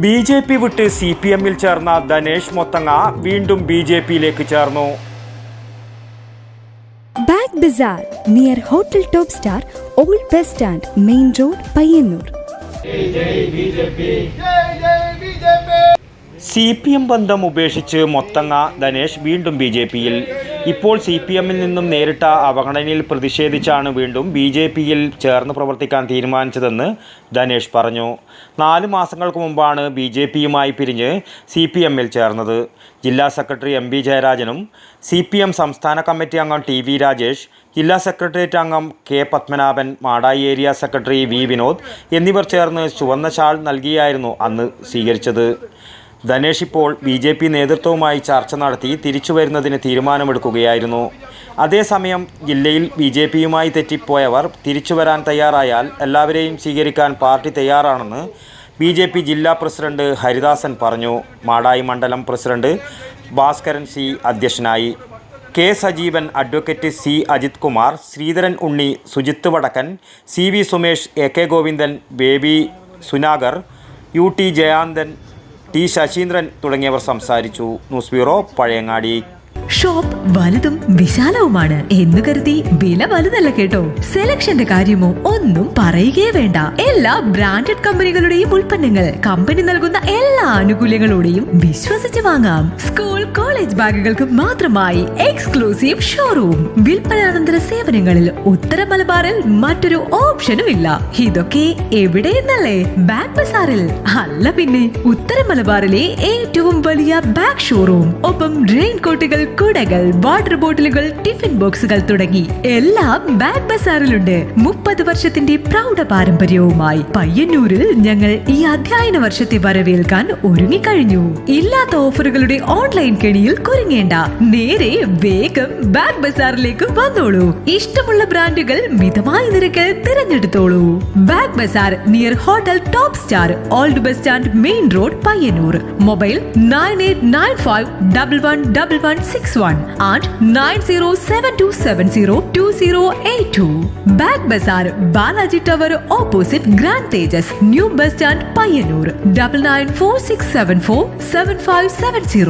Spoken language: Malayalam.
ബി.ജെ.പി. വിട്ട് CPM-ൽ ചേർന്ന ധനേഷ് മൊത്തങ്ങ വീണ്ടും ബി.ജെ.പി.യിലേക്ക് ചേർന്നു. Bag Bazar near hotel top star, old bus stand, main road, Payyanur. CPM ബന്ധം ഉപേക്ഷിച്ച് മൊത്തങ്ങ ധനേഷ് വീണ്ടും ബി.ജെ.പി.യിൽ. ഇപ്പോൾ CPM-ൽ നിന്നും നേരിട്ട അവഗണനയിൽ പ്രതിഷേധിച്ചാണ് വീണ്ടും ബി.ജെ.പി.യിൽ ചേർന്ന് പ്രവർത്തിക്കാൻ തീരുമാനിച്ചതെന്ന് ധനേഷ് പറഞ്ഞു. 4 മാസങ്ങൾക്ക് മുമ്പാണ് ബി.ജെ.പിയുമായി പിരിഞ്ഞ് CPM-ൽ ചേർന്നത്. ജില്ലാ സെക്രട്ടറി MP ജയരാജനും CPM സംസ്ഥാന കമ്മിറ്റി അംഗം TV രാജേഷ്, ജില്ലാ സെക്രട്ടേറിയറ്റ് അംഗം K Padmanabhan, Madayi area secretary V Vinod എന്നിവർ ചേർന്ന് ചുവന്ന ഷാൾ നൽകിയായിരുന്നു അന്ന് സ്വീകരിച്ചത്. ധനേഷ് ഇപ്പോൾ ബി.ജെ.പി. നേതൃത്വവുമായി ചർച്ച നടത്തി തിരിച്ചു വരുന്നതിന് തീരുമാനമെടുക്കുകയായിരുന്നു. അതേസമയം ജില്ലയിൽ ബി.ജെ.പിയുമായി തെറ്റിപ്പോയവർ തിരിച്ചു വരാൻ തയ്യാറായാൽ എല്ലാവരെയും സ്വീകരിക്കാൻ പാർട്ടി തയ്യാറാണെന്ന് ബി.ജെ.പി. ജില്ലാ പ്രസിഡന്റ് ഹരിദാസൻ പറഞ്ഞു. മാടായി മണ്ഡലം പ്രസിഡന്റ് ഭാസ്കരൻ C അധ്യക്ഷനായി. K Sajeevan, advocate C Ajith Kumar, Sreedharan Unni, Sujith Vadakkan, CV Sumesh, AK Govindan, Baby Sunagar, UT Jayanandan, T Sasheendran തുടങ്ങിയവർ സംസാരിച്ചു. News bureau, Pazhayangadi. ഷോപ്പ് വലുതും വിശാലവുമാണ് എന്ന് കരുതി വില വലുതല്ല കേട്ടോ. സെലക്ഷന്റെ കാര്യമോ ഒന്നും പറയുകയേ വേണ്ട. എല്ലാ ബ്രാൻഡഡ് കമ്പനികളുടെയും ഉൽപ്പന്നങ്ങൾ കമ്പനി നൽകുന്ന എല്ലാ ആനുകൂല്യങ്ങളോടെയും വിശ്വസിച്ച് വാങ്ങാം. സ്കൂൾ കോളേജ് ബാഗുകൾക്ക് മാത്രമായി എക്സ്ക്ലൂസീവ് ഷോറൂം. വിൽപ്പനാനന്തര സേവനങ്ങളിൽ ഉത്തര മലബാറിൽ മറ്റൊരു ഓപ്ഷനും ഇല്ല. ഇതൊക്കെ എവിടെയെന്നല്ലേ? ബാഗ് ബസാറിൽ. അല്ല പിന്നെ, ഉത്തര മലബാറിലെ ഏറ്റവും വലിയ ബാഗ് ഷോറൂം. ഒപ്പം റെയിൻ കോട്ടുകൾ, കുടകൾ, വാട്ടർ ബോട്ടിലുകൾ, ടിഫിൻ ബോക്സുകൾ തുടങ്ങി എല്ലാം ബാഗ് ബസാറിലുണ്ട്. 30 വർഷത്തിന്റെ പ്രൗഢ പാരമ്പര്യവുമായി പയ്യന്നൂരിൽ ഞങ്ങൾ ഈ അധ്യയന വർഷത്തെ വരവേൽക്കാൻ ഒരുങ്ങിക്കഴിഞ്ഞു. ഇല്ലാത്ത ഓഫറുകളുടെ ഓൺലൈൻ കെണിയിൽ കുരുങ്ങേണ്ട. നേരെ വേഗം ബാഗ് ബസാറിലേക്ക് വന്നോളൂ. ഇഷ്ടമുള്ള ബ്രാൻഡുകൾ മിതമായ നിരക്കിൽ തിരഞ്ഞെടുത്തോളൂ. Bag Bazar near hotel top star, old bus stand, main road, Payyanur. Mobile 9895111161 and 9072702082. Bag Bazaar, Balaji Tower opposite Grand Tejas, New Bus Stand, Payyanur. 9946747570.